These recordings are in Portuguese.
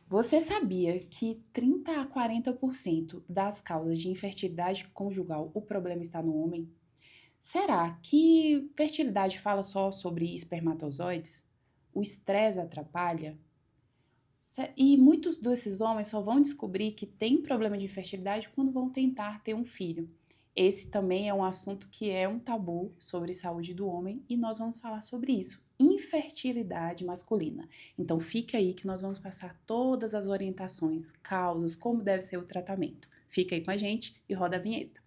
Você sabia que 30 a 40% das causas de infertilidade conjugal, o problema está no homem? Será que fertilidade fala só sobre espermatozoides? O estresse atrapalha? E muitos desses homens só vão descobrir que tem problema de infertilidade quando vão tentar ter um filho. Esse também é um assunto que é um tabu sobre saúde do homem e nós vamos falar sobre isso, infertilidade masculina. Então fica aí que nós vamos passar todas as orientações, causas, como deve ser o tratamento. Fica aí com a gente e roda a vinheta.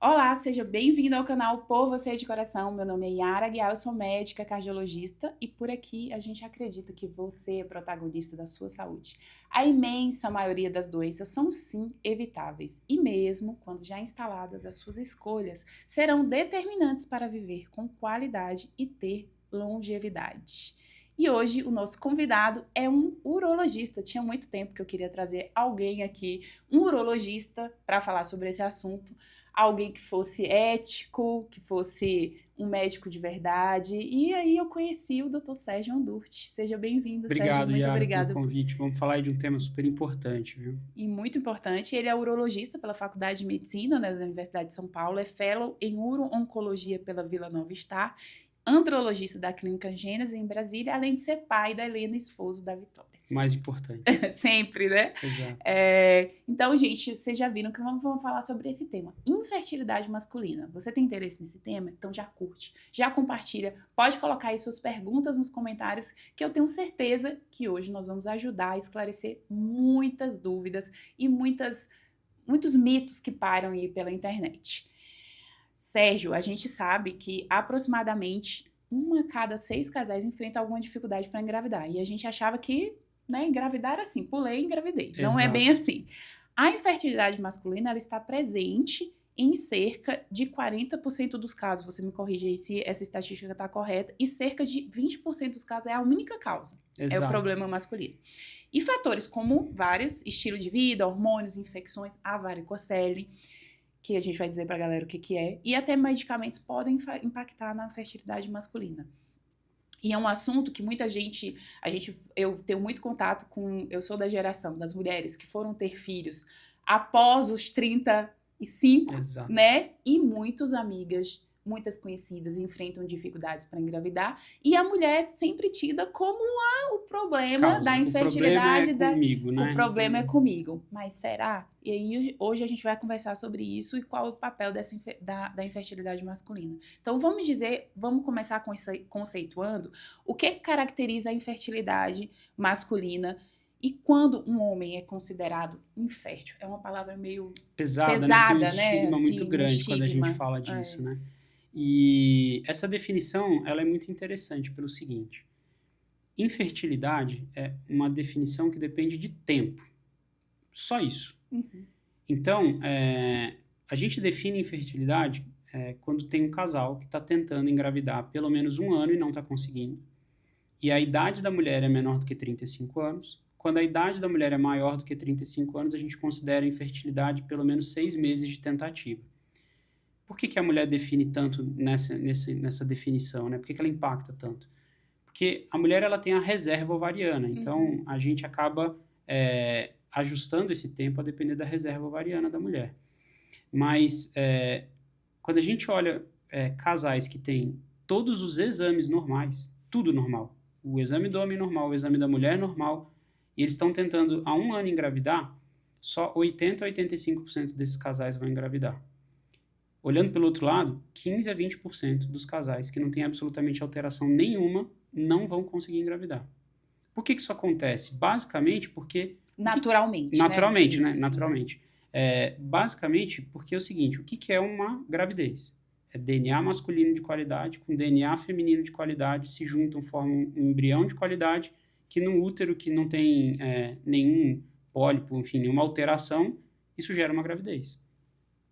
Olá, seja bem-vindo ao canal Por Você de Coração. Meu nome é Yara Guial, eu sou médica cardiologista e por aqui a gente acredita que você é protagonista da sua saúde. A imensa maioria das doenças são sim evitáveis e mesmo quando já instaladas, as suas escolhas serão determinantes para viver com qualidade e ter longevidade. E hoje o nosso convidado é um urologista. Tinha muito tempo que eu queria trazer alguém aqui, um urologista, para falar sobre esse assunto. Alguém que fosse ético, que fosse um médico de verdade. E aí eu conheci o Dr. Sérgio Andurti. Seja bem-vindo, Sérgio. Obrigado, Muito Yara, pelo obrigada. convite. Vamos falar aí de um tema super importante, viu? E muito importante, ele é urologista pela Faculdade de Medicina, né, da Universidade de São Paulo, é fellow em uro-oncologia pela Vila Nova Star, andrologista da Clínica Gênesis em Brasília, além de ser pai da Helena, esposo da Vitória. Mais importante. Sempre, né? Exato. Então, gente, vocês já viram que vamos falar sobre esse tema, infertilidade masculina. Você tem interesse nesse tema? Então já curte, já compartilha, pode colocar aí suas perguntas nos comentários, que eu tenho certeza que hoje nós vamos ajudar a esclarecer muitas dúvidas e muitos mitos que param aí pela internet. Sérgio, a gente sabe que aproximadamente 1 a cada 6 casais enfrenta alguma dificuldade para engravidar. E a gente achava que, né, engravidar era assim, pulei e engravidei. Não é bem Exato. assim. A infertilidade masculina, ela está presente em cerca de 40% dos casos. Você me corrige aí se essa estatística está correta. E cerca de 20% dos casos é a única causa. É o Exato. problema masculino. E fatores como vários, estilo de vida, hormônios, infecções, a varicocele, que a gente vai dizer pra galera o que é, e até medicamentos podem impactar na fertilidade masculina. E é um assunto que muita gente, eu tenho muito contato com, eu sou da geração das mulheres que foram ter filhos após os 35, Exato. né? E muitas conhecidas enfrentam dificuldades para engravidar, e a mulher é sempre tida como o problema da infertilidade, O problema é comigo, né? o problema é Então, comigo. Mas será? E aí hoje a gente vai conversar sobre isso e qual é o papel da infertilidade masculina. Então vamos começar conceituando o que caracteriza a infertilidade masculina e quando um homem é considerado infértil. É uma palavra meio pesada, né? Tem um pesada, né? estigma muito Assim, um grande quando a gente estigma. fala disso, né? E essa definição, ela é muito interessante pelo seguinte. Infertilidade é uma definição que depende de tempo. Só isso. Uhum. Então, a gente define infertilidade quando tem um casal que está tentando engravidar há pelo menos 1 ano e não está conseguindo. E a idade da mulher é menor do que 35 anos. Quando a idade da mulher é maior do que 35 anos, a gente considera a infertilidade pelo menos 6 meses de tentativa. Por que a mulher define tanto nessa definição, né? Por que ela impacta tanto? Porque a mulher ela tem a reserva ovariana, então a gente acaba ajustando esse tempo a depender da reserva ovariana da mulher. Mas quando a gente olha casais que têm todos os exames normais, tudo normal, o exame do homem normal, o exame da mulher normal, e eles estão tentando há 1 ano engravidar, só 80 a 85% desses casais vão engravidar. Olhando pelo outro lado, 15 a 20% dos casais que não têm absolutamente alteração nenhuma não vão conseguir engravidar. Por que isso acontece? Basicamente porque... Naturalmente, né? Naturalmente. Basicamente porque é o seguinte, o que é uma gravidez? É DNA masculino de qualidade com DNA feminino de qualidade, se juntam, formam um embrião de qualidade, que no útero que não tem nenhum pólipo, enfim, nenhuma alteração, isso gera uma gravidez.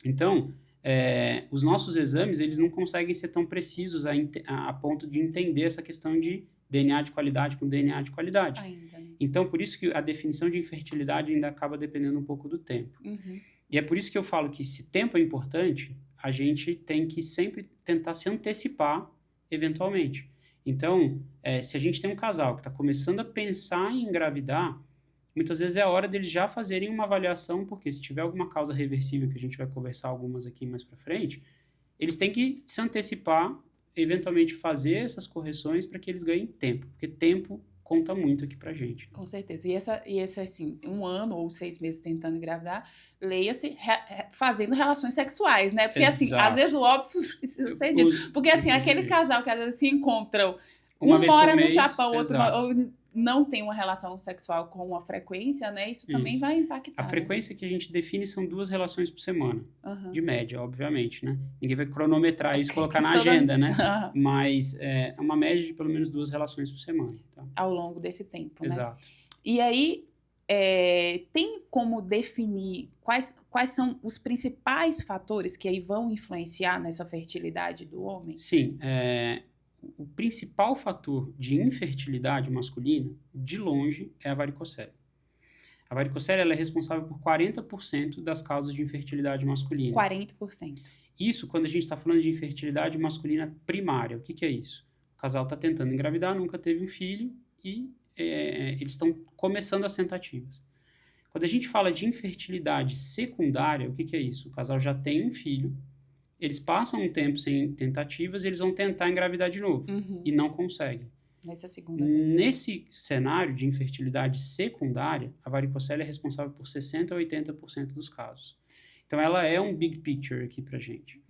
Então, os nossos exames, eles não conseguem ser tão precisos a ponto de entender essa questão de DNA de qualidade com DNA de qualidade. Ainda, né? Então, por isso que a definição de infertilidade ainda acaba dependendo um pouco do tempo. Uhum. E é por isso que eu falo que se tempo é importante, a gente tem que sempre tentar se antecipar eventualmente. Então, se a gente tem um casal que está começando a pensar em engravidar, muitas vezes é a hora deles já fazerem uma avaliação, porque se tiver alguma causa reversível, que a gente vai conversar algumas aqui mais para frente, eles têm que se antecipar, eventualmente fazer essas correções para que eles ganhem tempo, porque tempo conta muito aqui pra gente. Com certeza. E esse assim, 1 ano ou 6 meses tentando engravidar, leia-se fazendo relações sexuais, né? Porque, assim, às vezes o óbvio precisa ser dito. Porque, assim, aquele casal que às vezes se encontram, um mora no Japão, outro não tem uma relação sexual com uma frequência, né? Isso também vai impactar. A frequência que a gente define são 2 relações por semana. De média, obviamente, né? Ninguém vai cronometrar isso e colocar na agenda, né? Mas é uma média de pelo menos 2 relações por semana. Tá? Ao longo desse tempo, né? Exato. E aí, tem como definir quais são os principais fatores que aí vão influenciar nessa fertilidade do homem? Sim, o principal fator de infertilidade masculina, de longe, é a varicocele. A varicocele ela é responsável por 40% das causas de infertilidade masculina. 40%. Isso quando a gente está falando de infertilidade masculina primária. O que é isso? O casal está tentando engravidar, nunca teve um filho e eles estão começando as tentativas. Quando a gente fala de infertilidade secundária, o que é isso? O casal já tem um filho, eles passam um tempo sem tentativas e eles vão tentar engravidar de novo. E não conseguem. Nessa segunda vez. Nesse cenário de infertilidade secundária, a varicocele é responsável por 60% a 80% dos casos. Então, ela é um big picture aqui pra gente.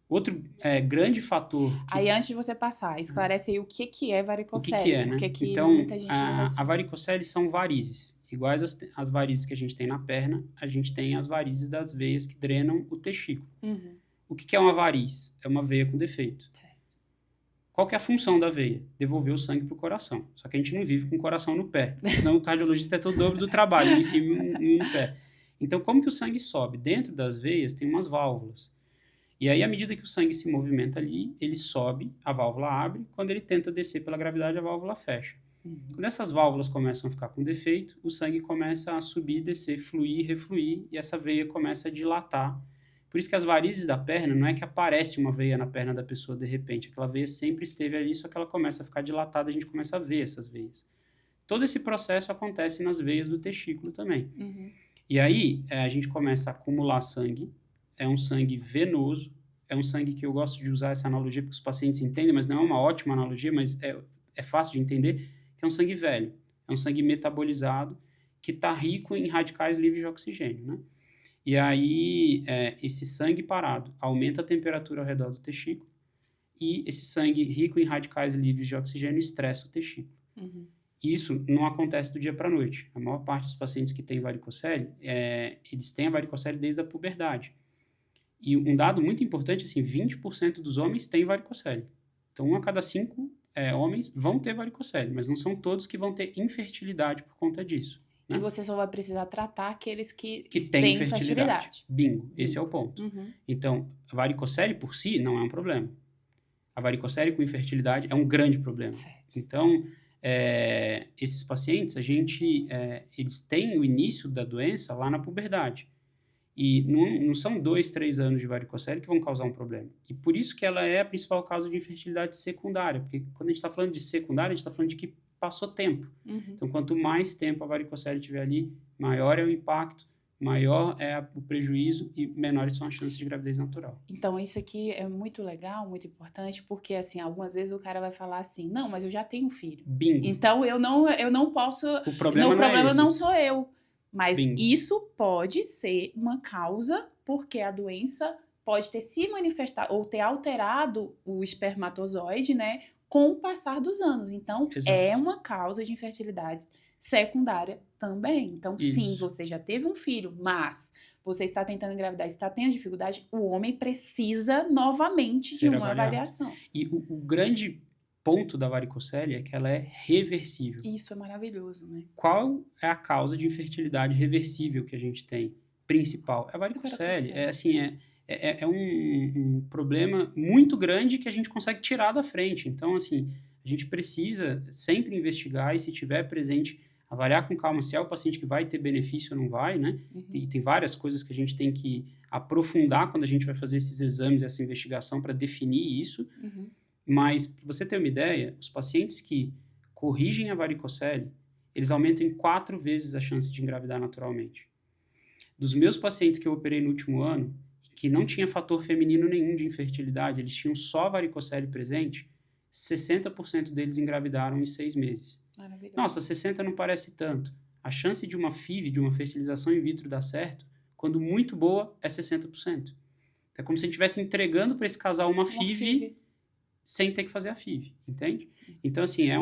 Outro grande fator... Aí, antes de você passar, esclarece aí o que é varicocele. O que é, né? Porque então, muita gente a varicocele são varizes. Iguais as varizes que a gente tem na perna, a gente tem as varizes das veias que drenam o testículo. O que é uma variz? É uma veia com defeito. Certo. Qual que é a função da veia? Devolver o sangue para o coração. Só que a gente não vive com o coração no pé. Senão o cardiologista é todo o dobro do trabalho, em cima e no pé. Então, como que o sangue sobe? Dentro das veias tem umas válvulas. E aí, à medida que o sangue se movimenta ali, ele sobe, a válvula abre. Quando ele tenta descer pela gravidade, a válvula fecha. Quando essas válvulas começam a ficar com defeito, o sangue começa a subir, descer, fluir, refluir, e essa veia começa a dilatar. Por isso que as varizes da perna, não é que aparece uma veia na perna da pessoa de repente. Aquela veia sempre esteve ali, só que ela começa a ficar dilatada, a gente começa a ver essas veias. Todo esse processo acontece nas veias do testículo também. E aí, a gente começa a acumular sangue. É um sangue venoso. É um sangue que eu gosto de usar essa analogia porque os pacientes entendem, mas não é uma ótima analogia, mas é fácil de entender, que é um sangue velho. É um sangue metabolizado que está rico em radicais livres de oxigênio, né? E aí, esse sangue parado aumenta a temperatura ao redor do testículo e esse sangue rico em radicais livres de oxigênio estressa o testículo. Isso não acontece do dia para a noite. A maior parte dos pacientes que têm varicocele, eles têm a varicocele desde a puberdade. E um dado muito importante, assim, 20% dos homens têm varicocele. Então, 1 a cada 5 homens vão ter varicocele, mas não são todos que vão ter infertilidade por conta disso. E você só vai precisar tratar aqueles que têm infertilidade. Bingo, esse é o ponto. Então, a varicocele por si não é um problema. A varicocele com infertilidade é um grande problema. Certo. Então, esses pacientes, eles têm o início da doença lá na puberdade. E não são 2, 3 anos de varicocele que vão causar um problema. E por isso que ela é a principal causa de infertilidade secundária. Porque quando a gente está falando de secundária, a gente está falando de que passou tempo. Então, quanto mais tempo a varicocele tiver ali, maior é o impacto, maior é o prejuízo e menores são as chances de gravidez natural. Então, isso aqui é muito legal, muito importante, porque, assim, algumas vezes o cara vai falar assim, não, mas eu já tenho filho. Bingo. Então, eu não posso... O problema não sou eu. Mas Bingo. isso pode ser uma causa, porque a doença pode ter se manifestado ou ter alterado o espermatozoide, né, com o passar dos anos. Então, Exato. É uma causa de infertilidade secundária também. Então, Isso. sim, você já teve um filho, mas você está tentando engravidar, está tendo dificuldade, o homem precisa novamente de uma avaliação. E o grande ponto da varicocele é que ela é reversível. Isso é maravilhoso, né? Qual é a causa de infertilidade reversível que a gente tem? Principal. É a varicocele. É um problema muito grande que a gente consegue tirar da frente. Então, assim, a gente precisa sempre investigar e, se tiver presente avaliar com calma se é o paciente que vai ter benefício ou não vai, né? E tem várias coisas que a gente tem que aprofundar quando a gente vai fazer esses exames, essa investigação para definir isso. Mas, para você ter uma ideia, os pacientes que corrigem a varicocele, eles aumentam em 4 vezes a chance de engravidar naturalmente. Dos meus pacientes que eu operei no último ano, que não tinha fator feminino nenhum de infertilidade, eles tinham só varicocele presente, 60% deles engravidaram em 6 meses. Maravilhoso. Nossa, 60 não parece tanto. A chance de uma FIV, de uma fertilização in vitro dar certo, quando muito boa, é 60%. É como se a gente estivesse entregando para esse casal uma FIV sem ter que fazer a FIV, entende? Então, assim, é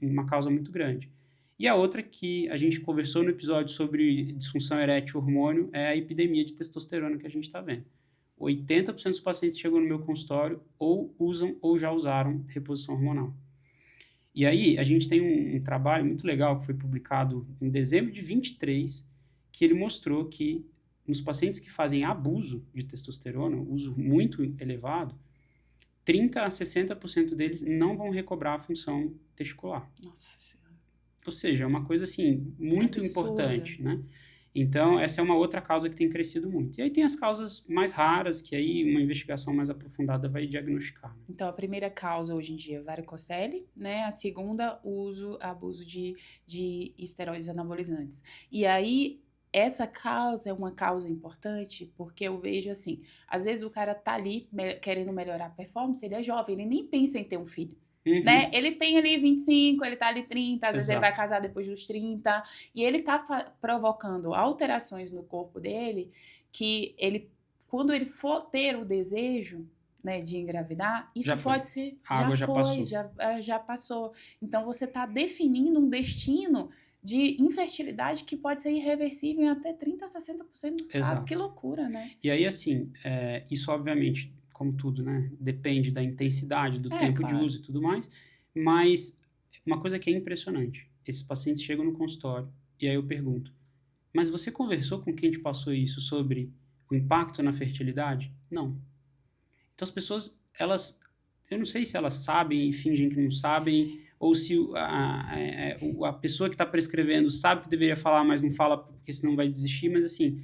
uma causa muito grande. E a outra que a gente conversou no episódio sobre disfunção erétil hormônio é a epidemia de testosterona que a gente está vendo. 80% dos pacientes que chegam no meu consultório ou usam ou já usaram reposição hormonal. E aí, a gente tem um trabalho muito legal que foi publicado em dezembro de 23, que ele mostrou que nos pacientes que fazem abuso de testosterona, uso muito elevado, 30% a 60% deles não vão recobrar a função testicular. Nossa Senhora. Ou seja, é uma coisa, assim, muito importante, né? Então, essa é uma outra causa que tem crescido muito. E aí tem as causas mais raras, que aí uma investigação mais aprofundada vai diagnosticar. Então, a primeira causa hoje em dia é varicocele, né? A segunda, abuso de esteroides anabolizantes. E aí, essa causa é uma causa importante, porque eu vejo assim, às vezes o cara tá ali querendo melhorar a performance, ele é jovem, ele nem pensa em ter um filho. Né? Ele tem ali 25, ele tá ali 30, às vezes ele vai casar depois dos 30, e ele tá provocando alterações no corpo dele, que ele, quando ele for ter o desejo, né, de engravidar, isso Já pode ser, a água já passou. Já passou. Então você tá definindo um destino de infertilidade que pode ser irreversível em até 30% a 60% dos casos. Que loucura, né? E aí, assim, isso obviamente, como tudo, né? Depende da intensidade, do tempo de uso e tudo mais. Mas uma coisa que é impressionante, esses pacientes chegam no consultório e aí eu pergunto, mas você conversou com quem te passou isso sobre o impacto na fertilidade? Não. Então as pessoas, eu não sei se elas sabem e fingem que não sabem, ou se a pessoa que está prescrevendo sabe que deveria falar, mas não fala porque senão vai desistir, mas assim,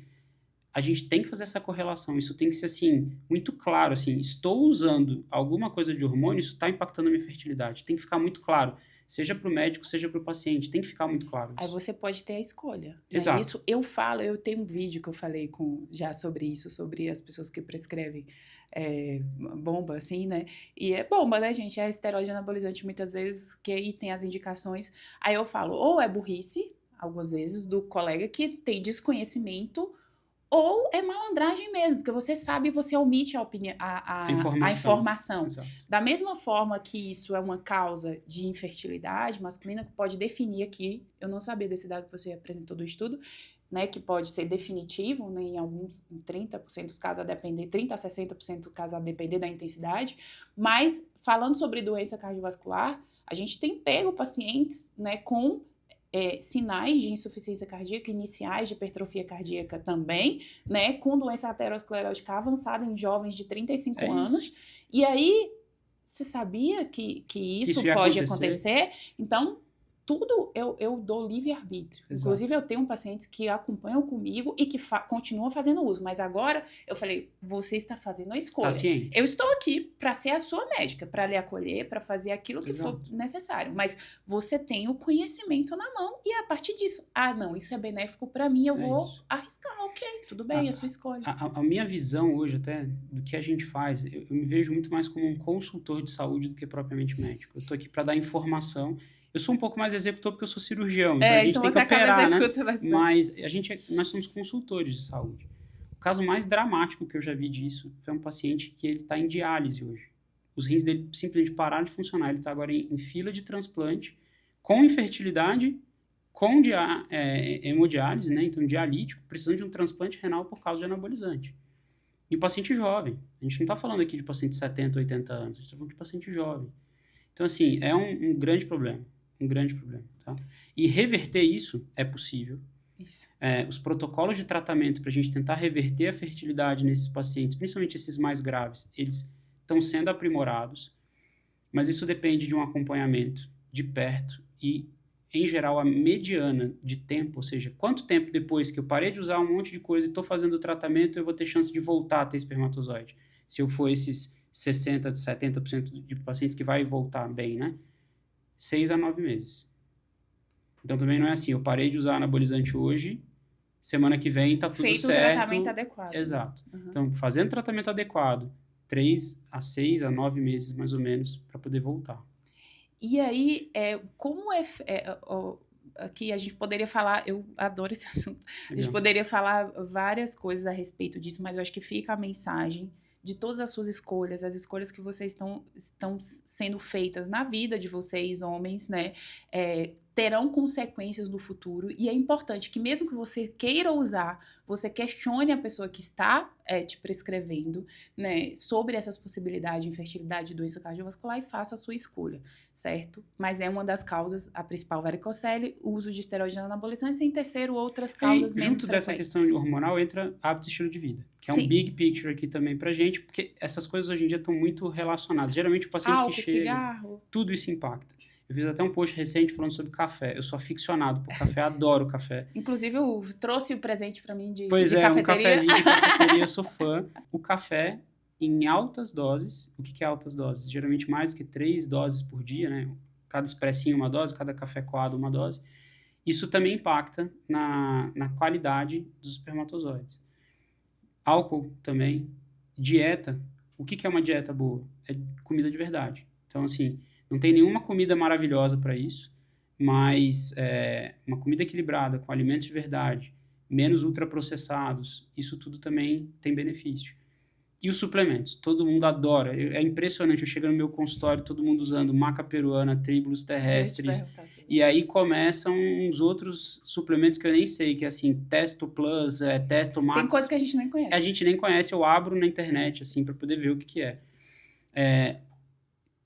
a gente tem que fazer essa correlação, isso tem que ser assim, muito claro, assim, estou usando alguma coisa de hormônio, isso está impactando a minha fertilidade, tem que ficar muito claro, seja para o médico, seja para o paciente, tem que ficar muito claro isso. Aí você pode ter a escolha. Né? Exato. Isso eu tenho um vídeo que eu falei já sobre isso, sobre as pessoas que prescrevem bomba, assim, né? E é bomba, né, gente? É esteroide anabolizante muitas vezes, que aí tem as indicações. Aí eu falo, ou é burrice, algumas vezes, do colega que tem desconhecimento, ou é malandragem mesmo, porque você sabe e você omite a informação. Da mesma forma que isso é uma causa de infertilidade masculina, que pode definir aqui, eu não sabia desse dado que você apresentou do estudo, né, que pode ser definitivo, né, em 30% dos casos, 30% a 60% dos casos, a depender da intensidade, mas falando sobre doença cardiovascular, a gente tem pego pacientes, né, com sinais de insuficiência cardíaca iniciais, de hipertrofia cardíaca também, né, com doença aterosclerótica avançada em jovens de 35 anos. E aí, você sabia que isso pode acontecer? Então, tudo eu dou livre-arbítrio. Inclusive, eu tenho pacientes que acompanham comigo e que continuam fazendo uso. Mas agora, eu falei, você está fazendo a escolha. Eu estou aqui para ser a sua médica, para lhe acolher, para fazer aquilo que for necessário. Mas você tem o conhecimento na mão e a partir disso, não, isso é benéfico para mim, eu vou arriscar. Ok, tudo bem, é a sua escolha. A minha visão hoje até do que a gente faz, eu me vejo muito mais como um consultor de saúde do que propriamente médico. Eu estou aqui para dar informação. Eu sou um pouco mais executor porque eu sou cirurgião, então a gente tem que operar, né? Mas nós somos consultores de saúde. O caso mais dramático que eu já vi disso foi um paciente que ele está em diálise hoje. Os rins dele simplesmente pararam de funcionar. Ele está agora em fila de transplante, com infertilidade, com hemodiálise, né? Então dialítico, precisando de um transplante renal por causa de anabolizante. E o paciente jovem. A gente não está falando aqui de paciente de 70, 80 anos, a gente está falando de paciente jovem. Então, assim, é um grande problema. Um grande problema, tá? E reverter isso é possível. Isso. Os protocolos de tratamento para a gente tentar reverter a fertilidade nesses pacientes, principalmente esses mais graves, eles estão sendo aprimorados, mas isso depende de um acompanhamento de perto e em geral, a mediana de tempo, ou seja, quanto tempo depois que eu parei de usar um monte de coisa e estou fazendo o tratamento, eu vou ter chance de voltar a ter espermatozoide. Se eu for esses 60%, 70% de pacientes que vai voltar bem, né? 6 a 9 meses. Então, também não é assim, eu parei de usar anabolizante hoje, semana que vem tá tudo Feito certo. o tratamento adequado. Exato. Uhum. Então, fazendo tratamento adequado, 3 a 6 a 9 meses, mais ou menos, para poder voltar. E aí, como aqui a gente poderia falar, eu adoro esse assunto, a gente poderia falar várias coisas a respeito disso, mas eu acho que fica a mensagem de todas as suas escolhas, as escolhas que vocês estão sendo feitas na vida de vocês, homens, né? Terão consequências no futuro, e é importante que mesmo que você queira usar, você questione a pessoa que está te prescrevendo, né, sobre essas possibilidades de infertilidade e doença cardiovascular e faça a sua escolha, certo? Mas é uma das causas, a principal varicocele, o uso de esteroides anabolizantes, e em terceiro, outras causas menos junto dessa questão hormonal entra hábito e estilo de vida, que é um big picture aqui também pra gente, porque essas coisas hoje em dia estão muito relacionadas. Geralmente o paciente álcool, que chega, cigarro, tudo isso impacta. Eu fiz até um post recente falando sobre café. Eu sou aficionado por café, adoro café. Inclusive, eu trouxe o presente pra mim de pois cafeteria. Um cafezinho de cafeteria, eu sou fã. O café, em altas doses, o que é altas doses? Geralmente mais do que 3 doses por dia, né? Cada expressinho uma dose, cada café coado uma dose. Isso também impacta na qualidade dos espermatozoides. Álcool também. Dieta. O que é uma dieta boa? É comida de verdade. Então, assim, não tem nenhuma comida maravilhosa para isso, mas uma comida equilibrada, com alimentos de verdade, menos ultraprocessados, isso tudo também tem benefício. E os suplementos, todo mundo adora. É impressionante, eu chego no meu consultório, todo mundo usando maca peruana, tribulus terrestres, e aí começam uns outros suplementos que eu nem sei, que é assim, Testo Plus, Testo Max. Tem coisa que a gente nem conhece. A gente nem conhece, eu abro na internet, assim, para poder ver o que é.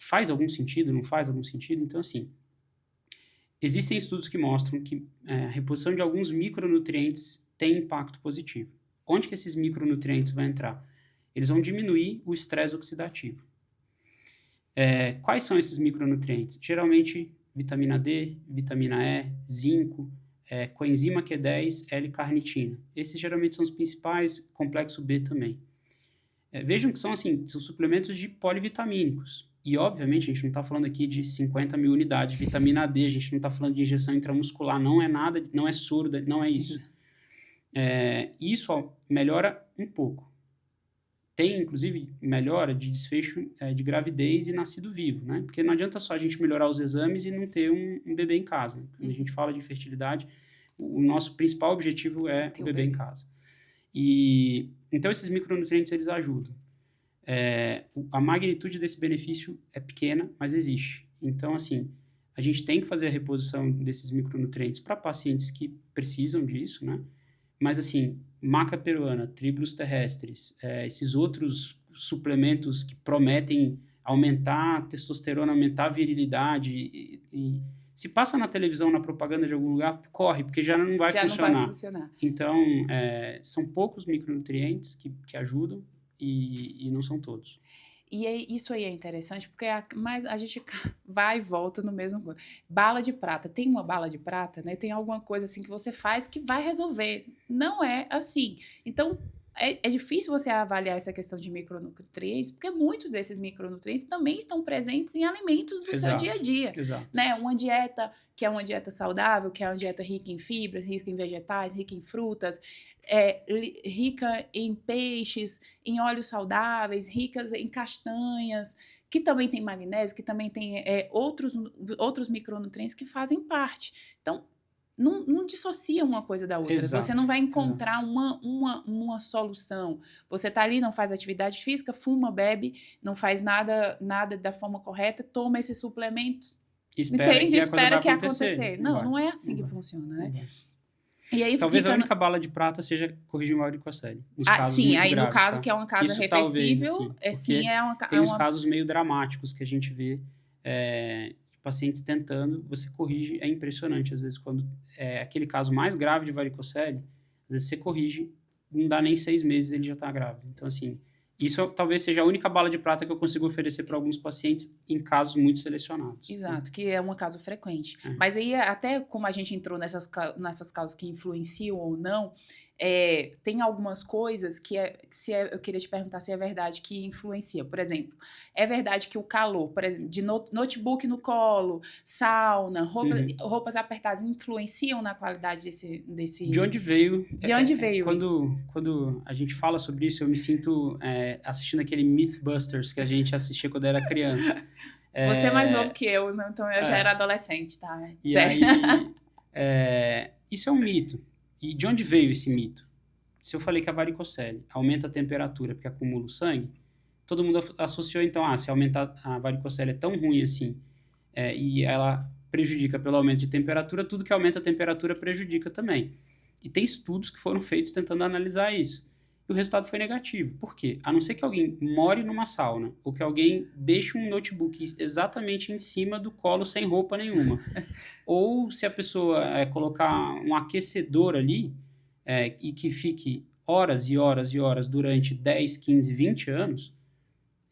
Faz algum sentido? Não faz algum sentido? Então, assim, existem estudos que mostram que a reposição de alguns micronutrientes tem impacto positivo. Onde que esses micronutrientes vão entrar? Eles vão diminuir o estresse oxidativo. Quais são esses micronutrientes? Geralmente, vitamina D, vitamina E, zinco, coenzima Q10, L-carnitina. Esses geralmente são os principais, complexo B também. Vejam que são suplementos de polivitamínicos. E, obviamente, a gente não está falando aqui de 50 mil unidades de vitamina D, a gente não está falando de injeção intramuscular, não é nada, não é soro, não é isso. Isso melhora um pouco. Tem, inclusive, melhora de desfecho de gravidez e nascido vivo, né? Porque não adianta só a gente melhorar os exames e não ter um bebê em casa. Quando a gente fala de fertilidade, o nosso principal objetivo é o bebê em casa. E, então, esses micronutrientes, eles ajudam. A magnitude desse benefício é pequena, mas existe. Então, assim, a gente tem que fazer a reposição desses micronutrientes para pacientes que precisam disso, né? Mas, assim, maca peruana, tribulus terrestres, esses outros suplementos que prometem aumentar a testosterona, aumentar a virilidade, e se passa na televisão, na propaganda de algum lugar, corre, porque já não vai funcionar. Não vai funcionar. Então, são poucos micronutrientes que ajudam, e não são todos. E isso aí é interessante, porque mas a gente vai e volta no mesmo... Bala de prata. Tem uma bala de prata, né? Tem alguma coisa assim que você faz que vai resolver. Não é assim. Então, é difícil você avaliar essa questão de micronutrientes, porque muitos desses micronutrientes também estão presentes em alimentos do seu dia a dia. Exato. Né? Uma dieta que é uma dieta saudável, que é uma dieta rica em fibras, rica em vegetais, rica em frutas, rica em peixes, em óleos saudáveis, ricas em castanhas, que também tem magnésio, que também tem outros micronutrientes que fazem parte. Então, não dissocia uma coisa da outra. Exato. Você não vai encontrar uma solução. Você está ali, não faz atividade física, fuma, bebe, não faz nada da forma correta, toma esses suplementos, espera que acontecer. Não é assim que funciona, né? E aí talvez a única bala de prata seja corrigir uma varicocele. Nos casos sim, muito aí graves, no caso tá? que é uma casa isso reversível, tem uns casos meio dramáticos que a gente vê pacientes tentando, você corrige, é impressionante, às vezes, quando é aquele caso mais grave de varicocele, às vezes você corrige, não dá nem 6 meses, ele já está grávido. Então, assim, Isso talvez seja a única bala de prata que eu consigo oferecer para alguns pacientes em casos muito selecionados. Exato, que é um caso frequente. É. Mas aí, até como a gente entrou nessas causas que influenciam ou não, tem algumas coisas que eu queria te perguntar se é verdade que influencia. Por exemplo, é verdade que o calor, por exemplo, de notebook no colo, sauna, roupas apertadas influenciam na qualidade desse... De onde veio? De onde veio isso? Quando a gente fala sobre isso, eu me sinto assistindo aquele Mythbusters que a gente assistia quando era criança. Você é mais novo que eu, né? Então eu já era adolescente, tá? E aí, isso é um mito. E de onde veio esse mito? Se eu falei que a varicocele aumenta a temperatura porque acumula o sangue, todo mundo associou, então, se aumentar a varicocele é tão ruim assim, e ela prejudica pelo aumento de temperatura, tudo que aumenta a temperatura prejudica também. E tem estudos que foram feitos tentando analisar isso. E o resultado foi negativo. Por quê? A não ser que alguém more numa sauna, ou que alguém deixe um notebook exatamente em cima do colo sem roupa nenhuma. Ou se a pessoa colocar um aquecedor ali, e que fique horas e horas e horas durante 10, 15, 20 anos,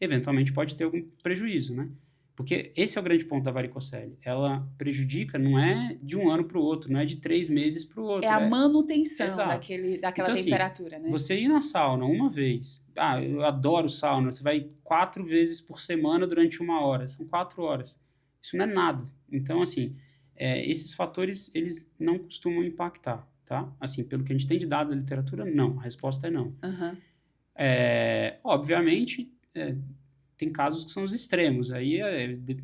eventualmente pode ter algum prejuízo, né? Porque esse é o grande ponto da varicocele. Ela prejudica, não é de um ano para o outro, não é de 3 meses para o outro. É a manutenção daquela então, temperatura, assim, né? Você ir na sauna uma vez, eu adoro sauna, você vai 4 vezes por semana durante 1 hora, são 4 horas. Isso não é nada. Então, assim, esses fatores, eles não costumam impactar, tá? Assim, pelo que a gente tem de dado da literatura, não. A resposta é não. Obviamente... tem casos que são os extremos, aí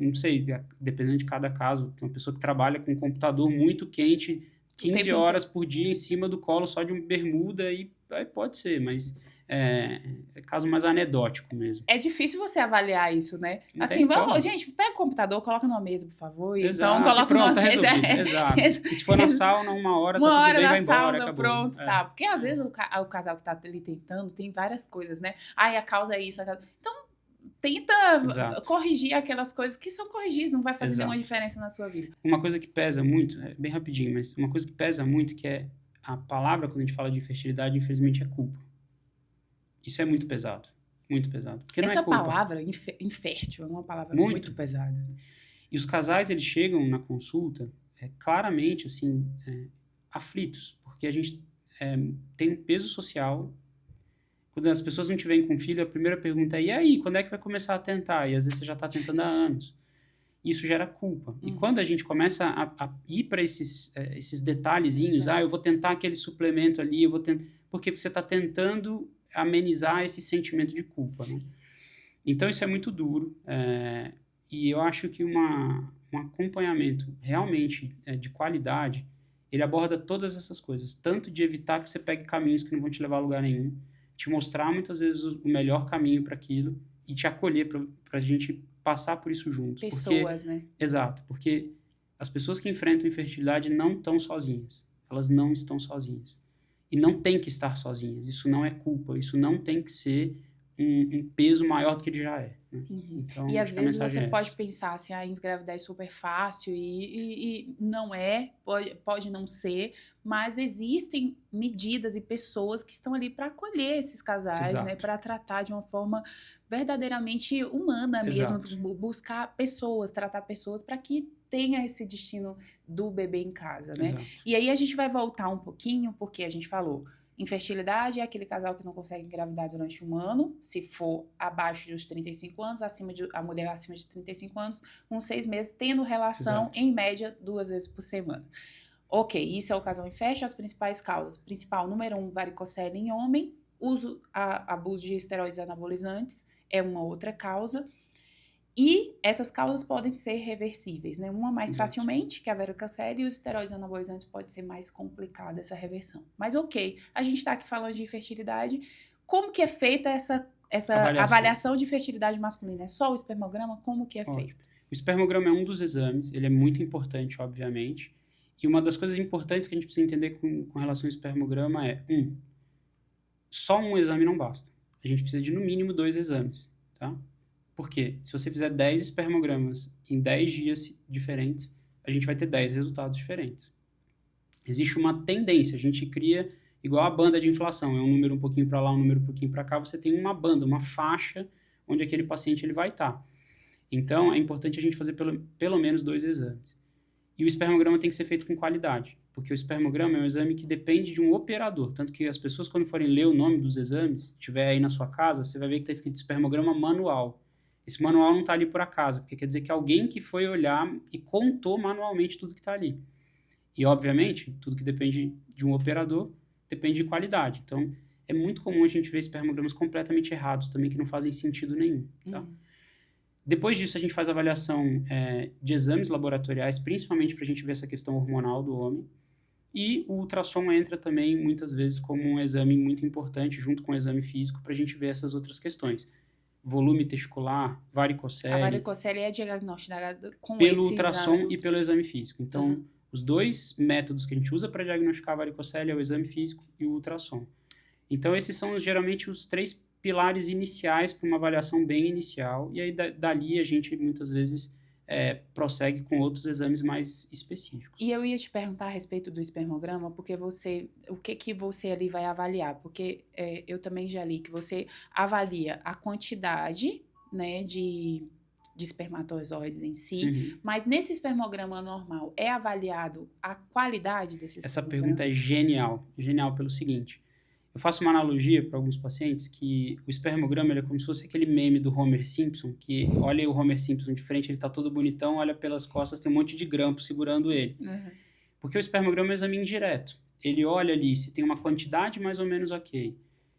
não sei, dependendo de cada caso, uma pessoa que trabalha com um computador muito quente, 15 horas por dia em cima do colo só de uma bermuda, aí pode ser, mas é caso mais anedótico mesmo. É difícil você avaliar isso, né? Não assim, vamos, gente, pega o computador, coloca numa mesa, por favor, exato, então coloca numa mesa. Exato. E se for na sauna, 1 hora, tá tudo bem, vai embora, sauna, acabou. Pronto, tá. Porque às vezes o casal que tá ali tentando tem várias coisas, né? A causa é isso, Então, tenta corrigir aquelas coisas que são corrigíveis, não vai fazer nenhuma diferença na sua vida. Uma coisa que pesa muito, bem rapidinho, mas uma coisa que pesa muito, que é a palavra, quando a gente fala de infertilidade, infelizmente é culpa. Isso é muito pesado. Muito pesado. Porque essa não é culpa. Palavra, infértil, é uma palavra muito pesada. E os casais, eles chegam na consulta claramente, assim, aflitos, porque a gente tem um peso social. Quando as pessoas não te veem com filho, a primeira pergunta é: e aí, quando é que vai começar a tentar? E às vezes você já está tentando há anos. Isso gera culpa. E quando a gente começa a ir para esses detalhezinhos, eu vou tentar aquele suplemento ali, eu vou tentar... Por quê? Porque você está tentando amenizar esse sentimento de culpa, né? Então, isso é muito duro. E eu acho que um acompanhamento realmente de qualidade, ele aborda todas essas coisas. Tanto de evitar que você pegue caminhos que não vão te levar a lugar nenhum, te mostrar muitas vezes o melhor caminho para aquilo e te acolher para a gente passar por isso juntos. Pessoas, né? Exato, porque as pessoas que enfrentam infertilidade não estão sozinhas. Elas não estão sozinhas. E não tem que estar sozinhas. Isso não é culpa. Isso não tem que ser um peso maior do que ele já é. Né? Então, e às vezes você pode pensar assim, engravidar é super fácil e não é, pode não ser, mas existem medidas e pessoas que estão ali para acolher esses casais, né, para tratar de uma forma verdadeiramente humana mesmo, buscar pessoas, tratar pessoas para que tenha esse destino do bebê em casa, né? E aí a gente vai voltar um pouquinho, porque a gente falou, infertilidade é aquele casal que não consegue engravidar durante 1 ano, se for abaixo dos 35 anos, a mulher acima de 35 anos, com 6 meses, tendo relação, em média, 2 vezes por semana. Ok, isso é o casal infértil, as principais causas. Principal, número 1, varicocele em homem, abuso de esteroides anabolizantes é uma outra causa. E essas causas podem ser reversíveis, né? Uma mais facilmente, que é a varicocele, e os esteroides anabolizantes pode ser mais complicada essa reversão. Mas ok, a gente está aqui falando de infertilidade. Como que é feita essa avaliação de fertilidade masculina? É só o espermograma? Como que é feito? O espermograma é um dos exames, ele é muito importante, obviamente. E uma das coisas importantes que a gente precisa entender com relação ao espermograma é, só um exame não basta. A gente precisa de, no mínimo, 2 exames, tá? Por quê? Se você fizer 10 espermogramas em 10 dias diferentes, a gente vai ter 10 resultados diferentes. Existe uma tendência, a gente cria igual a banda de inflação, é um número um pouquinho para lá, um número um pouquinho para cá, você tem uma banda, uma faixa onde aquele paciente ele vai estar. Então, é importante a gente fazer pelo menos 2 exames. E o espermograma tem que ser feito com qualidade, porque o espermograma é um exame que depende de um operador, tanto que as pessoas, quando forem ler o nome dos exames, tiver aí na sua casa, você vai ver que está escrito espermograma manual. Esse manual não está ali por acaso, porque quer dizer que alguém que foi olhar e contou manualmente tudo que está ali. E, obviamente, tudo que depende de um operador depende de qualidade. Então, é muito comum a gente ver espermogramas completamente errados também, que não fazem sentido nenhum, tá? Depois disso, a gente faz avaliação de exames laboratoriais, principalmente para a gente ver essa questão hormonal do homem. E o ultrassom entra também, muitas vezes, como um exame muito importante, junto com o exame físico, para a gente ver essas outras questões. Volume testicular, varicocele. A varicocele é diagnosticada com pelo esse ultrassom exame. e pelo exame físico. Então, os 2 métodos que a gente usa para diagnosticar a varicocele é o exame físico e o ultrassom. Então, esses são geralmente os 3 pilares iniciais para uma avaliação bem inicial, e aí dali a gente muitas vezes prossegue com outros exames mais específicos. E eu ia te perguntar a respeito do espermograma, porque o que você ali vai avaliar? Porque eu também já li que você avalia a quantidade, né, de espermatozoides em si, mas nesse espermograma normal é avaliado a qualidade desse espermograma? Essa pergunta é genial pelo seguinte: eu faço uma analogia para alguns pacientes que o espermograma ele é como se fosse aquele meme do Homer Simpson, que olha o Homer Simpson de frente, ele está todo bonitão, olha pelas costas, tem um monte de grampo segurando ele. Porque o espermograma é um exame indireto. Ele olha ali se tem uma quantidade mais ou menos ok,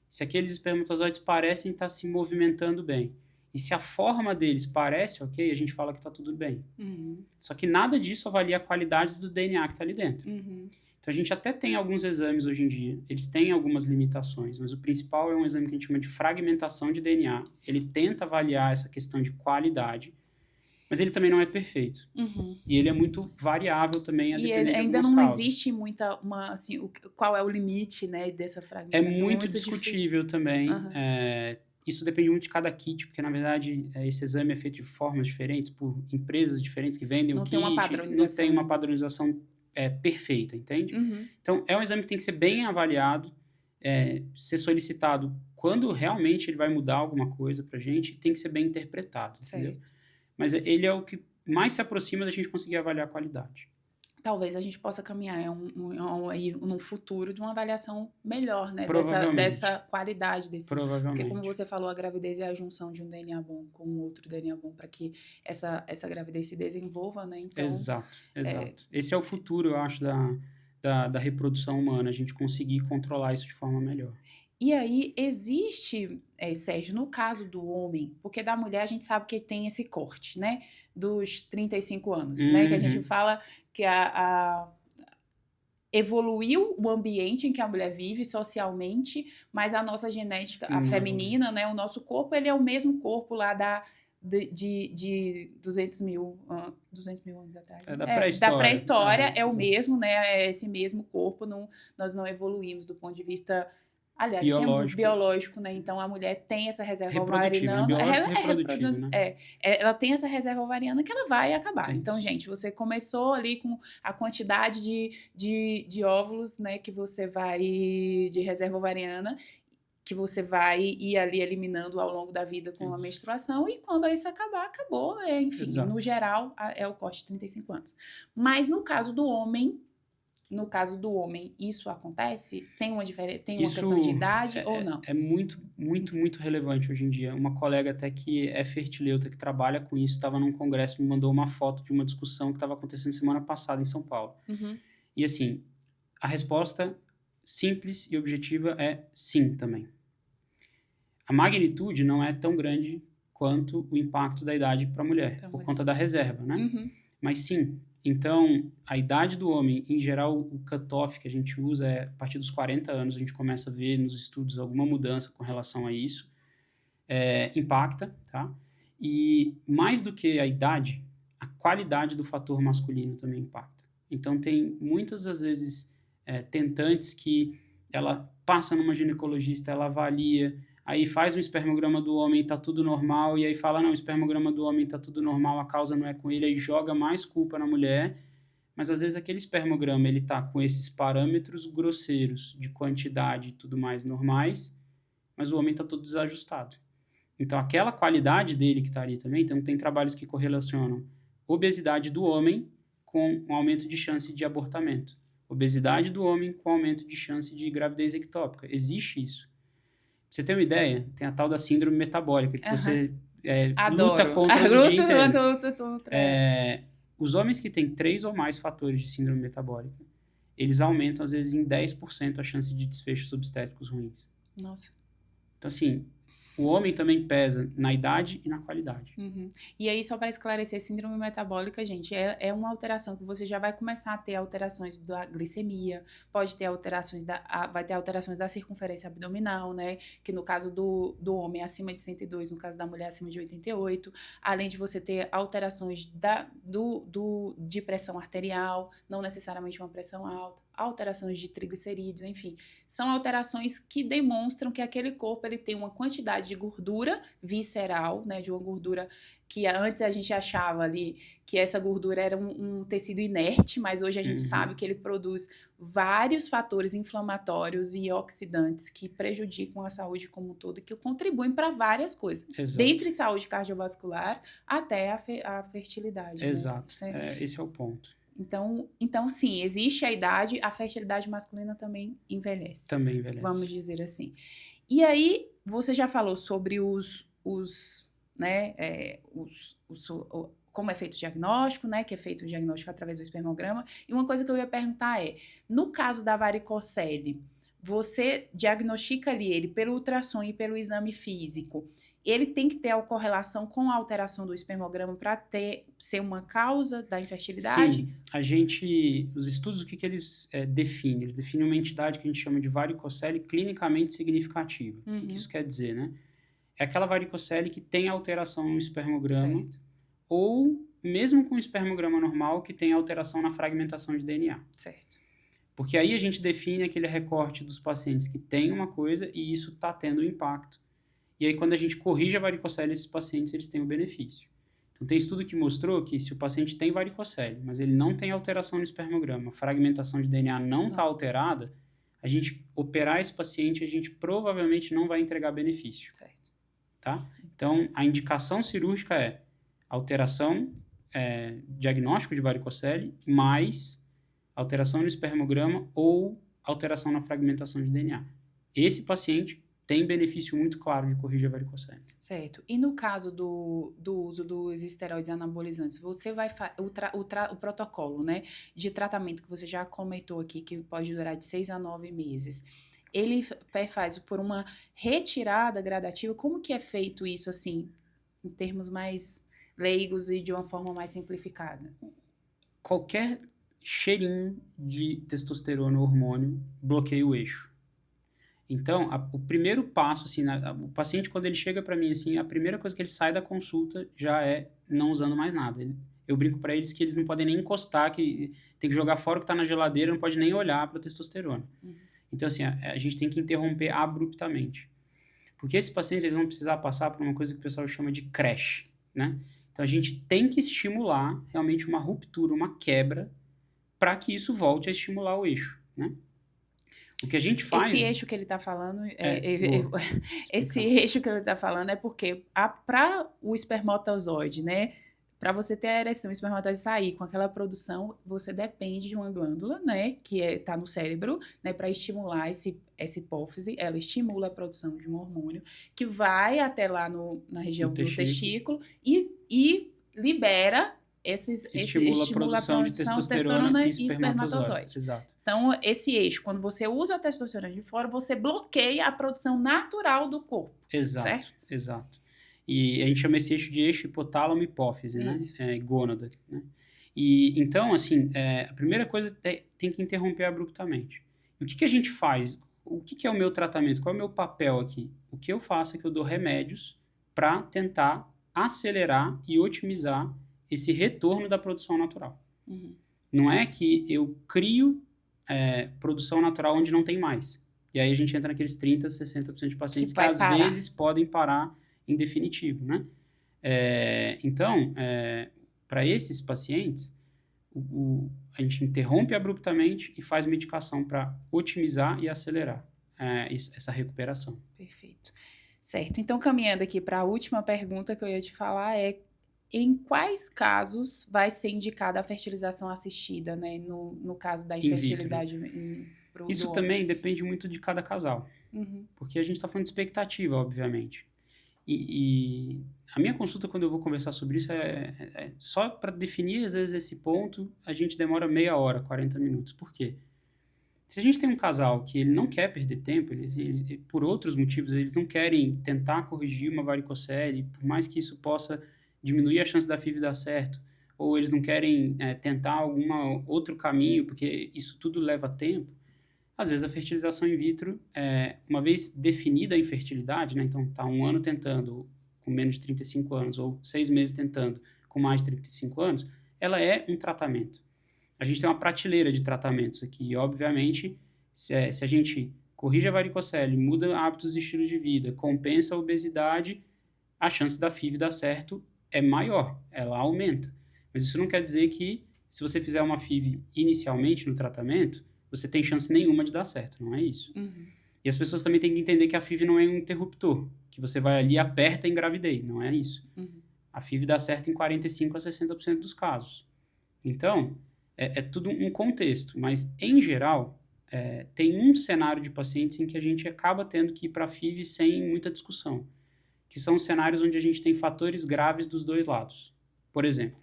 se aqueles espermatozoides parecem estar se movimentando bem. E se a forma deles parece ok, a gente fala que está tudo bem. Só que nada disso avalia a qualidade do DNA que está ali dentro. Então, a gente até tem alguns exames hoje em dia, eles têm algumas limitações, mas o principal é um exame que a gente chama de fragmentação de DNA. Ele tenta avaliar essa questão de qualidade, mas ele também não é perfeito. E ele é muito variável também a depender de algumas ainda não causas. existe qual é o limite, né, dessa fragmentação? É muito discutível também. Isso depende muito de cada kit, porque, na verdade, esse exame é feito de formas diferentes, por empresas diferentes que vendem o kit. Não tem uma padronização. Não tem uma padronização perfeita, entende? Então, é um exame que tem que ser bem avaliado, ser solicitado quando realmente ele vai mudar alguma coisa pra gente, tem que ser bem interpretado, entendeu? Mas ele é o que mais se aproxima da gente conseguir avaliar a qualidade. Talvez a gente possa caminhar aí num futuro de uma avaliação melhor, né? Dessa qualidade desse. Provavelmente. Porque, como você falou, a gravidez é a junção de um DNA bom com outro DNA bom para que essa gravidez se desenvolva, né? Então, exato. Esse é o futuro, eu acho, da reprodução humana, a gente conseguir controlar isso de forma melhor. E aí, existe, Sérgio, no caso do homem, porque da mulher a gente sabe que tem esse corte, né? Dos 35 anos, né? Que a gente fala que evoluiu o ambiente em que a mulher vive socialmente, mas a nossa genética, a feminina, né? O nosso corpo, ele é o mesmo corpo lá de 200 mil anos atrás. Da pré-história, é o mesmo, né? É esse mesmo corpo, nós não evoluímos do ponto de vista... Aliás, biológico, né? Então, a mulher tem essa reserva ovariana. Ela tem essa reserva ovariana que ela vai acabar. Então, gente, você começou ali com a quantidade de óvulos, né? Que você vai... De reserva ovariana, que você vai ir ali eliminando ao longo da vida com a menstruação. E quando isso acabar, acabou. Enfim, no geral, é o corte de 35 anos. Mas, no caso do homem... isso acontece? Tem uma questão de idade ou não? É muito, muito, muito relevante hoje em dia. Uma colega até que é fertileuta, que trabalha com isso, estava num congresso, me mandou uma foto de uma discussão que estava acontecendo semana passada em São Paulo. E assim, a resposta simples e objetiva é sim também. A magnitude não é tão grande quanto o impacto da idade para a mulher, por conta da reserva, né? Mas sim. Então, a idade do homem, em geral, o cutoff que a gente usa é a partir dos 40 anos, a gente começa a ver nos estudos alguma mudança com relação a isso. Impacta, tá? E mais do que a idade, a qualidade do fator masculino também impacta. Então, tem muitas das vezes tentantes que ela passa numa ginecologista, ela avalia, aí faz um espermograma do homem, tá tudo normal, e aí fala, não, o espermograma do homem tá tudo normal, a causa não é com ele, aí joga mais culpa na mulher, mas às vezes aquele espermograma ele tá com esses parâmetros grosseiros de quantidade e tudo mais normais, mas o homem está todo desajustado. Então, aquela qualidade dele que está ali também, então tem trabalhos que correlacionam obesidade do homem com um aumento de chance de abortamento. Obesidade do homem com aumento de chance de gravidez ectópica. Existe isso. Pra você ter uma ideia, tem a tal da síndrome metabólica, que você luta contra o dia inteiro. Os homens que têm 3 ou mais fatores de síndrome metabólica, eles aumentam, às vezes, em 10% a chance de desfechos obstétricos ruins. Nossa. Então, assim, o homem também pesa na idade e na qualidade. Uhum. E aí, só para esclarecer, síndrome metabólica, gente, é uma alteração que você já vai começar a ter alterações da glicemia, pode ter alterações vai ter alterações da circunferência abdominal, né? Que no caso do homem acima de 102, no caso da mulher acima de 88, além de você ter alterações de pressão arterial, não necessariamente uma pressão alta, alterações de triglicerídeos, enfim. São alterações que demonstram que aquele corpo ele tem uma quantidade de gordura visceral, né, de uma gordura que antes a gente achava ali que essa gordura era um tecido inerte, mas hoje a gente sabe que ele produz vários fatores inflamatórios e oxidantes que prejudicam a saúde como um todo e que contribuem para várias coisas. Exato. Dentre saúde cardiovascular até a fertilidade. Exato, né? Esse é o ponto. Então, sim, existe a idade, a fertilidade masculina também envelhece. Também envelhece. Vamos dizer assim. E aí, você já falou sobre como é feito o diagnóstico, né? Que é feito o diagnóstico através do espermograma. E uma coisa que eu ia perguntar é, no caso da varicocele, você diagnostica ali ele pelo ultrassom e pelo exame físico. Ele tem que ter a correlação com a alteração do espermograma para ser uma causa da infertilidade? Sim, os estudos, o que eles definem? Eles definem uma entidade que a gente chama de varicocele clinicamente significativa. O que isso quer dizer, né? É aquela varicocele que tem alteração no espermograma, certo. Ou mesmo com o espermograma normal, que tem alteração na fragmentação de DNA. Certo. Porque aí a gente define aquele recorte dos pacientes que tem uma coisa e isso está tendo um impacto. E aí, quando a gente corrige a varicocele, esses pacientes eles têm o benefício. Então, tem estudo que mostrou que se o paciente tem varicocele, mas ele não tem alteração no espermograma, a fragmentação de DNA não está alterada, a gente operar esse paciente, a gente provavelmente não vai entregar benefício. Certo. Tá? Então, a indicação cirúrgica é alteração, diagnóstico de varicocele, mais alteração no espermograma ou alteração na fragmentação de DNA. Esse paciente tem benefício muito claro de corrigir a varicocele. Certo. E no caso do uso dos esteroides anabolizantes, você vai o protocolo, né, de tratamento que você já comentou aqui, que pode durar de 6 a 9 meses, ele faz por uma retirada gradativa? Como que é feito isso, assim, em termos mais leigos e de uma forma mais simplificada? Qualquer cheirinho de testosterona, hormônio, bloqueia o eixo. Então, o primeiro passo, assim, o paciente, quando ele chega para mim, assim, a primeira coisa que ele sai da consulta já é não usando mais nada. Eu brinco para eles que eles não podem nem encostar, que tem que jogar fora o que está na geladeira, não pode nem olhar para a testosterona. Então, assim, a gente tem que interromper abruptamente. Porque esses pacientes, eles vão precisar passar por uma coisa que o pessoal chama de crash, né? Então, a gente tem que estimular realmente uma ruptura, uma quebra, para que isso volte a estimular o eixo, né? O que a gente faz... Esse eixo que ele está falando... esse eixo que ele está falando é porque para o espermatozoide, né? Para você ter a ereção, o espermatozoide sair com aquela produção, você depende de uma glândula, né? Que está no cérebro, né? Para estimular essa hipófise. Ela estimula a produção de um hormônio que vai até lá na região do testículo e libera... Estimula a produção de testosterona e espermatozoides. Exato. Então, esse eixo, quando você usa a testosterona de fora, você bloqueia a produção natural do corpo. Exato, certo? Exato. E a gente chama esse eixo de eixo hipotálamo-hipófise, né? Gônada, né? E, então, assim, a primeira coisa tem que interromper abruptamente. E o que a gente faz? O que é o meu tratamento? Qual é o meu papel aqui? O que eu faço é que eu dou remédios para tentar acelerar e otimizar esse retorno da produção natural. Não é que eu crio produção natural onde não tem mais. E aí a gente entra naqueles 30%, 60% de pacientes que às vezes podem parar em definitivo, né? Então, para esses pacientes, a gente interrompe abruptamente e faz medicação para otimizar e acelerar essa recuperação. Perfeito. Certo. Então, caminhando aqui para a última pergunta que eu ia te falar em quais casos vai ser indicada a fertilização assistida, né? No caso da infertilidade Isso também depende muito de cada casal. Uhum. Porque a gente está falando de expectativa, obviamente. E a minha consulta, quando eu vou conversar sobre isso, só para definir, às vezes, esse ponto, a gente demora meia hora, 40 minutos. Por quê? Se a gente tem um casal que ele não quer perder tempo, por outros motivos, eles não querem tentar corrigir uma varicocele, por mais que isso possa diminuir a chance da FIV dar certo, ou eles não querem tentar algum outro caminho, porque isso tudo leva tempo, às vezes a fertilização in vitro, uma vez definida a infertilidade, né, então está 1 ano tentando com menos de 35 anos, ou 6 meses tentando com mais de 35 anos, ela é um tratamento. A gente tem uma prateleira de tratamentos aqui, e obviamente, se a gente corrige a varicocele, muda hábitos e estilos de vida, compensa a obesidade, a chance da FIV dar certo é maior, ela aumenta. Mas isso não quer dizer que, se você fizer uma FIV inicialmente no tratamento, você tem chance nenhuma de dar certo, não é isso. Uhum. E as pessoas também têm que entender que a FIV não é um interruptor, que você vai ali e aperta e engravidei, não é isso. Uhum. A FIV dá certo em 45% a 60% dos casos. Então, é tudo um contexto, mas, em geral, tem um cenário de pacientes em que a gente acaba tendo que ir para a FIV sem muita discussão, que são cenários onde a gente tem fatores graves dos dois lados. Por exemplo,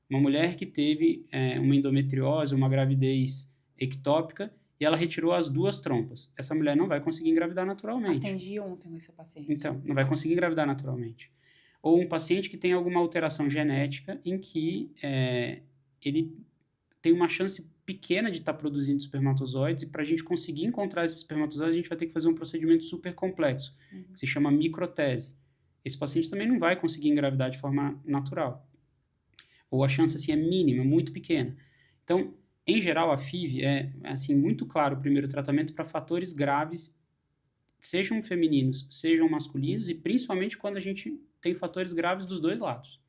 uma mulher que teve uma endometriose, uma gravidez ectópica, e ela retirou as 2 trompas. Essa mulher não vai conseguir engravidar naturalmente. Atendi ontem essa paciente. Então, não vai conseguir engravidar naturalmente. Ou um paciente que tem alguma alteração genética em que ele tem uma chance pequena de estar produzindo espermatozoides, e para a gente conseguir encontrar esses espermatozoides, a gente vai ter que fazer um procedimento super complexo, que se chama microtese. Esse paciente também não vai conseguir engravidar de forma natural. Ou a chance assim, é mínima, muito pequena. Então, em geral, a FIV é assim, muito claro o primeiro tratamento para fatores graves, sejam femininos, sejam masculinos, e principalmente quando a gente tem fatores graves dos dois lados.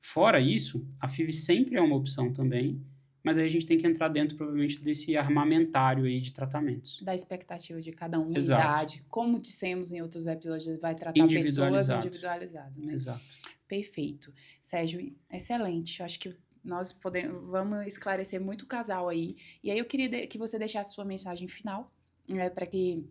Fora isso, a FIV sempre é uma opção também, mas aí a gente tem que entrar dentro, provavelmente, desse armamentário aí de tratamentos. Da expectativa de cada um, Exato. Idade. Como dissemos em outros episódios, vai tratar pessoas individualizadas. Né? Exato. Perfeito. Sérgio, excelente. Acho que nós vamos esclarecer muito o casal aí. E aí eu queria que você deixasse sua mensagem final, né, para que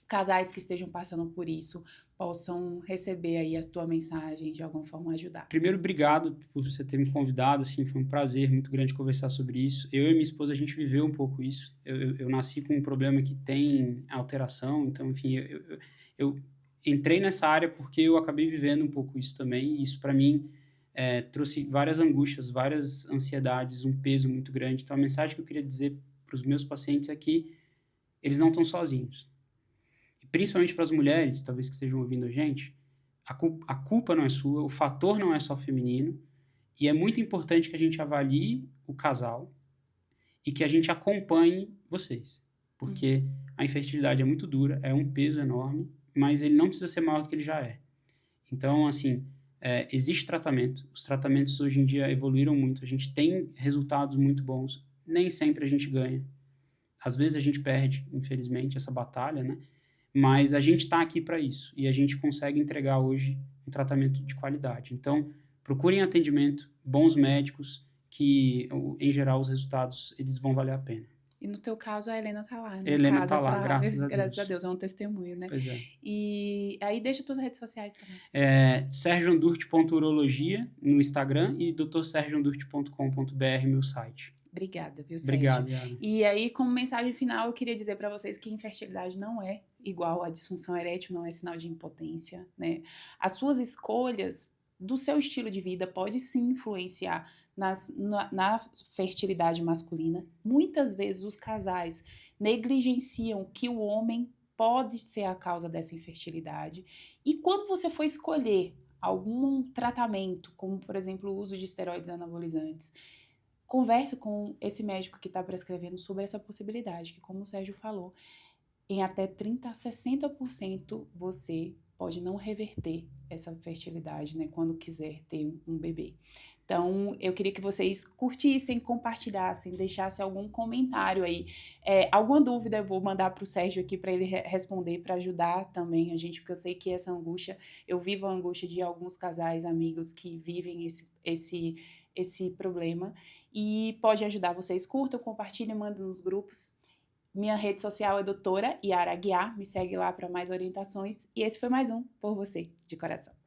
casais que estejam passando por isso possam receber aí a tua mensagem, de alguma forma ajudar. Primeiro, obrigado por você ter me convidado, assim, foi um prazer muito grande conversar sobre isso. Eu e minha esposa, a gente viveu um pouco isso. Eu nasci com um problema que tem alteração, então, enfim, eu entrei nessa área porque eu acabei vivendo um pouco isso também, e isso para mim trouxe várias angústias, várias ansiedades, um peso muito grande. Então, a mensagem que eu queria dizer para os meus pacientes é que eles não estão sozinhos. Principalmente para as mulheres, talvez que estejam ouvindo a gente, a culpa não é sua, o fator não é só feminino, e é muito importante que a gente avalie o casal e que a gente acompanhe vocês, porque a infertilidade é muito dura, é um peso enorme, mas ele não precisa ser maior do que ele já é. Então, assim, existe tratamento, os tratamentos hoje em dia evoluíram muito, a gente tem resultados muito bons, nem sempre a gente ganha, às vezes a gente perde, infelizmente, essa batalha, né? Mas a gente está aqui para isso e a gente consegue entregar hoje um tratamento de qualidade. Então, procurem atendimento, bons médicos, que, em geral, os resultados eles vão valer a pena. E no teu caso, a Helena tá lá, né? Helena tá lá, graças a Deus. Graças a Deus, é um testemunho, né? Pois é. E aí deixa tuas redes sociais também. sergioandurte.urologia no Instagram e drsergioandurte.com.br, meu site. Obrigada, viu, Sérgio? Obrigado, Yara. E aí, como mensagem final, eu queria dizer para vocês que infertilidade não é igual a disfunção erétil, não é sinal de impotência, né? As suas escolhas do seu estilo de vida pode sim influenciar na fertilidade masculina. Muitas vezes os casais negligenciam que o homem pode ser a causa dessa infertilidade. E quando você for escolher algum tratamento, como por exemplo o uso de esteroides anabolizantes, converse com esse médico que está prescrevendo sobre essa possibilidade, que como o Sérgio falou, em até 30% a 60% você pode não reverter essa fertilidade, né, quando quiser ter um bebê. Então, Então, eu queria que vocês curtissem, compartilhassem, deixassem algum comentário aí. Alguma dúvida eu vou mandar para o Sérgio aqui para ele responder, para ajudar também a gente, porque eu sei que essa angústia, eu vivo a angústia de alguns casais, amigos que vivem esse problema. E pode ajudar vocês. Curtam, compartilhem, mandem nos grupos. Minha rede social é doutora Yara Aguiar. Me segue lá para mais orientações. E esse foi mais um Por Você, de Coração.